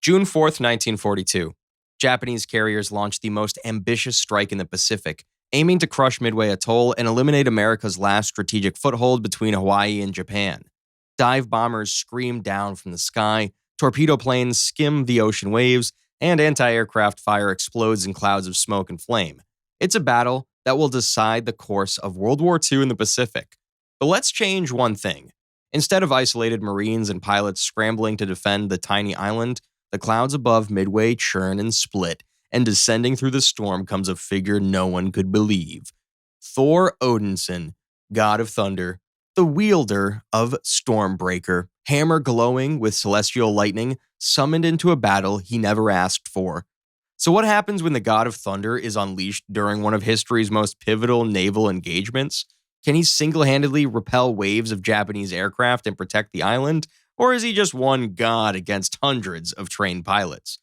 June 4th, 1942. Japanese carriers launched the most ambitious strike in the Pacific, aiming to crush Midway Atoll and eliminate America's last strategic foothold between Hawaii and Japan. Dive bombers scream down from the sky, torpedo planes skim the ocean waves, and anti-aircraft fire explodes in clouds of smoke and flame. It's a battle that will decide the course of World War II in the Pacific. But let's change one thing. Instead of isolated Marines and pilots scrambling to defend the tiny island, the clouds above Midway churn and split, and descending through the storm comes a figure no one could believe. Thor Odinson, god of thunder, the wielder of Stormbreaker, hammer glowing with celestial lightning, summoned into a battle he never asked for. So what happens when the god of thunder is unleashed during one of history's most pivotal naval engagements? Can he single-handedly repel waves of Japanese aircraft and protect the island? Or is he just one god against hundreds of trained pilots?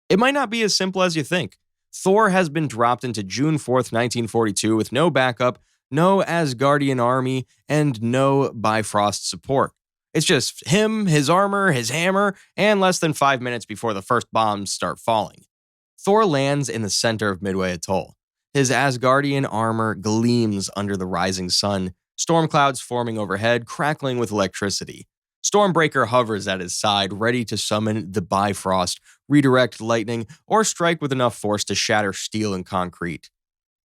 It might not be as simple as you think. Thor has been dropped into June 4th, 1942 with no backup, no Asgardian army, and no Bifrost support. It's just him, his armor, his hammer, and less than 5 minutes before the first bombs start falling. Thor lands in the center of Midway Atoll. His Asgardian armor gleams under the rising sun, storm clouds forming overhead, crackling with electricity. Stormbreaker hovers at his side, ready to summon the Bifrost, redirect lightning, or strike with enough force to shatter steel and concrete.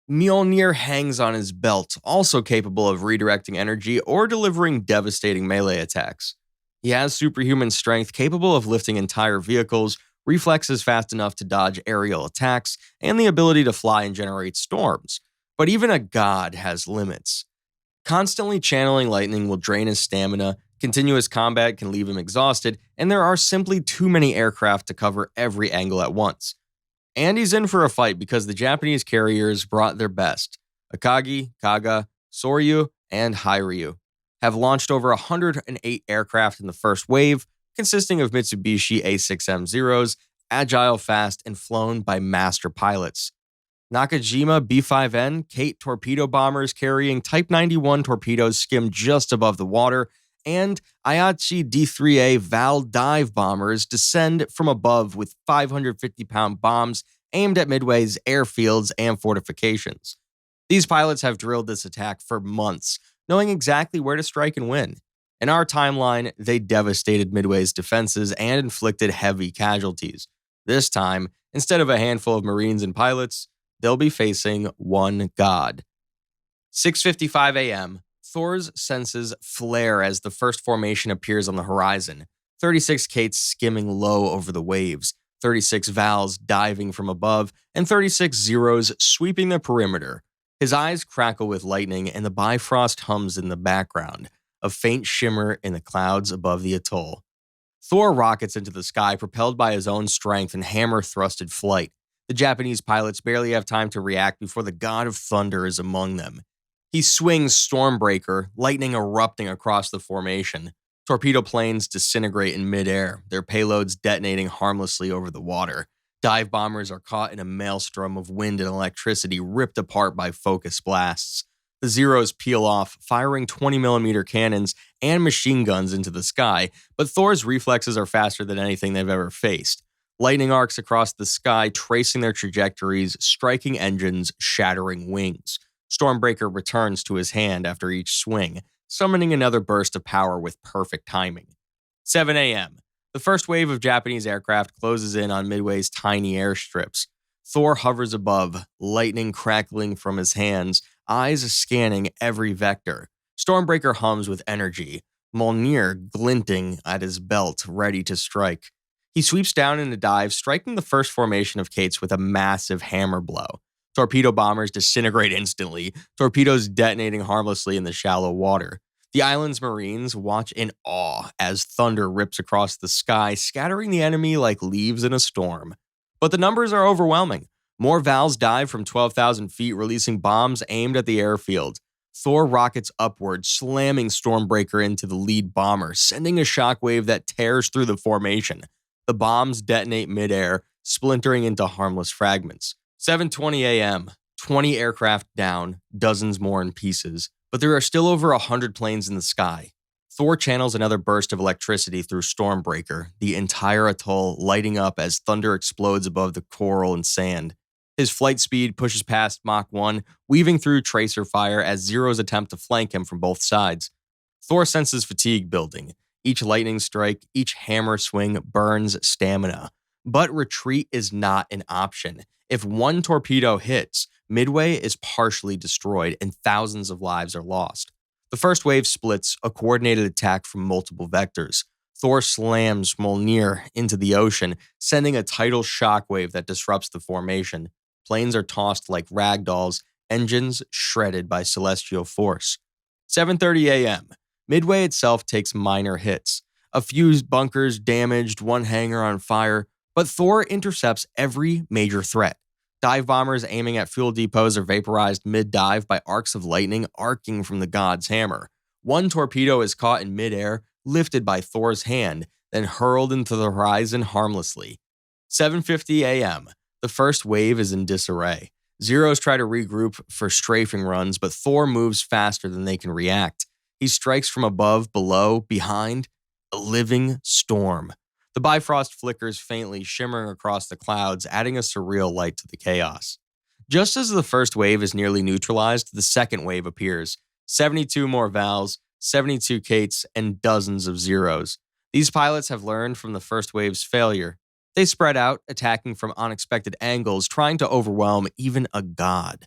Mjolnir hangs on his belt, also capable of redirecting energy or delivering devastating melee attacks. He has superhuman strength capable of lifting entire vehicles, reflexes fast enough to dodge aerial attacks, and the ability to fly and generate storms. But even a god has limits. Constantly channeling lightning will drain his stamina, continuous combat can leave him exhausted, and there are simply too many aircraft to cover every angle at once. And he's in for a fight because the Japanese carriers brought their best. Akagi, Kaga, Soryu, and Hairyu have launched over 108 aircraft in the first wave, consisting of Mitsubishi A6M0s, agile, fast, and flown by master pilots. Nakajima B5N Kate torpedo bombers carrying Type 91 torpedoes skim just above the water, and Ayachi D3A Val dive bombers descend from above with 550-pound bombs aimed at Midway's airfields and fortifications. These pilots have drilled this attack for months, knowing exactly where to strike and when. In our timeline, they devastated Midway's defenses and inflicted heavy casualties. This time, instead of a handful of Marines and pilots, they'll be facing one god. 6:55 a.m., Thor's senses flare as the first formation appears on the horizon. 36 Kates skimming low over the waves, 36 Vals diving from above, and 36 Zeros sweeping the perimeter. His eyes crackle with lightning, and the Bifrost hums in the background, a faint shimmer in the clouds above the atoll. Thor rockets into the sky, propelled by his own strength and hammer-thrusted flight. The Japanese pilots barely have time to react before the god of thunder is among them. He swings Stormbreaker, lightning erupting across the formation. Torpedo planes disintegrate in midair, their payloads detonating harmlessly over the water. Dive bombers are caught in a maelstrom of wind and electricity, ripped apart by focus blasts. The Zeros peel off, firing 20mm cannons and machine guns into the sky, but Thor's reflexes are faster than anything they've ever faced. Lightning arcs across the sky, tracing their trajectories, striking engines, shattering wings. Stormbreaker returns to his hand after each swing, summoning another burst of power with perfect timing. 7 a.m. The first wave of Japanese aircraft closes in on Midway's tiny airstrips. Thor hovers above, lightning crackling from his hands, eyes scanning every vector. Stormbreaker hums with energy, Mjolnir glinting at his belt, ready to strike. He sweeps down in a dive, striking the first formation of Kates with a massive hammer blow. Torpedo bombers disintegrate instantly, torpedoes detonating harmlessly in the shallow water. The island's Marines watch in awe as thunder rips across the sky, scattering the enemy like leaves in a storm. But the numbers are overwhelming. More Vals dive from 12,000 feet, releasing bombs aimed at the airfield. Thor rockets upward, slamming Stormbreaker into the lead bomber, sending a shockwave that tears through the formation. The bombs detonate midair, splintering into harmless fragments. 7:20 a.m., 20 aircraft down, dozens more in pieces, but there are still over 100 planes in the sky. Thor channels another burst of electricity through Stormbreaker, the entire atoll lighting up as thunder explodes above the coral and sand. His flight speed pushes past Mach 1, weaving through tracer fire as Zero's attempt to flank him from both sides. Thor senses fatigue building. Each lightning strike, each hammer swing burns stamina. But retreat is not an option. If one torpedo hits, Midway is partially destroyed and thousands of lives are lost. The first wave splits, a coordinated attack from multiple vectors. Thor slams Mjolnir into the ocean, sending a tidal shockwave that disrupts the formation. Planes are tossed like ragdolls, engines shredded by celestial force. 7:30 a.m. Midway itself takes minor hits. A few bunkers damaged, one hangar on fire, but Thor intercepts every major threat. Dive bombers aiming at fuel depots are vaporized mid-dive by arcs of lightning arcing from the god's hammer. One torpedo is caught in midair, lifted by Thor's hand, then hurled into the horizon harmlessly. 7:50 a.m. The first wave is in disarray. Zeros try to regroup for strafing runs, but Thor moves faster than they can react. He strikes from above, below, behind, a living storm. The Bifrost flickers faintly, shimmering across the clouds, adding a surreal light to the chaos. Just as the first wave is nearly neutralized, the second wave appears. 72 more Vals, 72 Kates, and dozens of Zeros. These pilots have learned from the first wave's failure. They spread out, attacking from unexpected angles, trying to overwhelm even a god.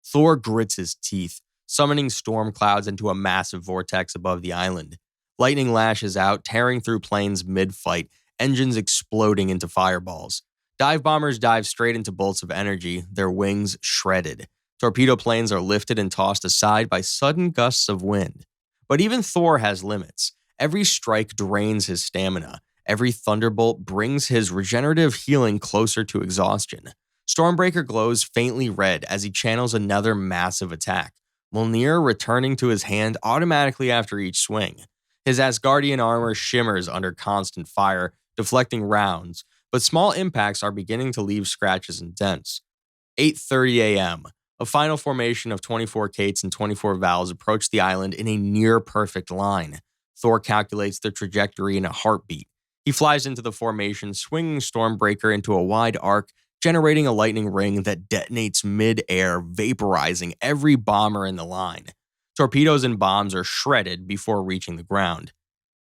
Thor grits his teeth, summoning storm clouds into a massive vortex above the island. Lightning lashes out, tearing through planes mid-fight, engines exploding into fireballs. Dive bombers dive straight into bolts of energy, their wings shredded. Torpedo planes are lifted and tossed aside by sudden gusts of wind. But even Thor has limits. Every strike drains his stamina. Every thunderbolt brings his regenerative healing closer to exhaustion. Stormbreaker glows faintly red as he channels another massive attack. Mjolnir returning to his hand automatically after each swing. His Asgardian armor shimmers under constant fire, deflecting rounds, but small impacts are beginning to leave scratches and dents. 8:30 a.m. A final formation of 24 Kates and 24 Vals approach the island in a near-perfect line. Thor calculates their trajectory in a heartbeat. He flies into the formation, swinging Stormbreaker into a wide arc, generating a lightning ring that detonates mid-air, vaporizing every bomber in the line. Torpedoes and bombs are shredded before reaching the ground.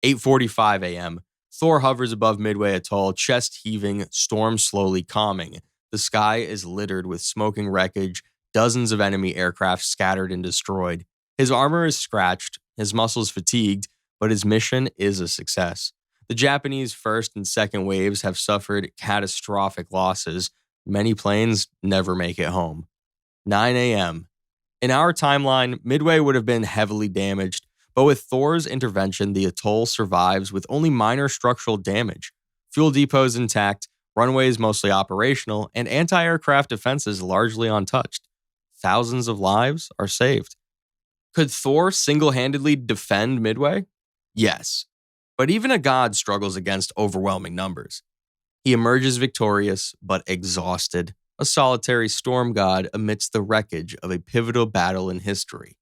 8:45 a.m. Thor hovers above Midway Atoll, chest heaving, storm slowly calming. The sky is littered with smoking wreckage, dozens of enemy aircraft scattered and destroyed. His armor is scratched, his muscles fatigued, but his mission is a success. The Japanese first and second waves have suffered catastrophic losses. Many planes never make it home. 9 a.m. In our timeline, Midway would have been heavily damaged, but with Thor's intervention, the atoll survives with only minor structural damage. Fuel depots intact, runways mostly operational, and anti-aircraft defenses largely untouched. Thousands of lives are saved. Could Thor single-handedly defend Midway? Yes. But even a god struggles against overwhelming numbers. He emerges victorious, but exhausted, a solitary storm god amidst the wreckage of a pivotal battle in history.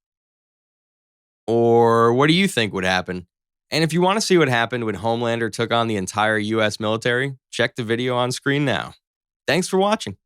Or what do you think would happen? And if you want to see what happened when Homelander took on the entire US military, check the video on screen now. Thanks for watching.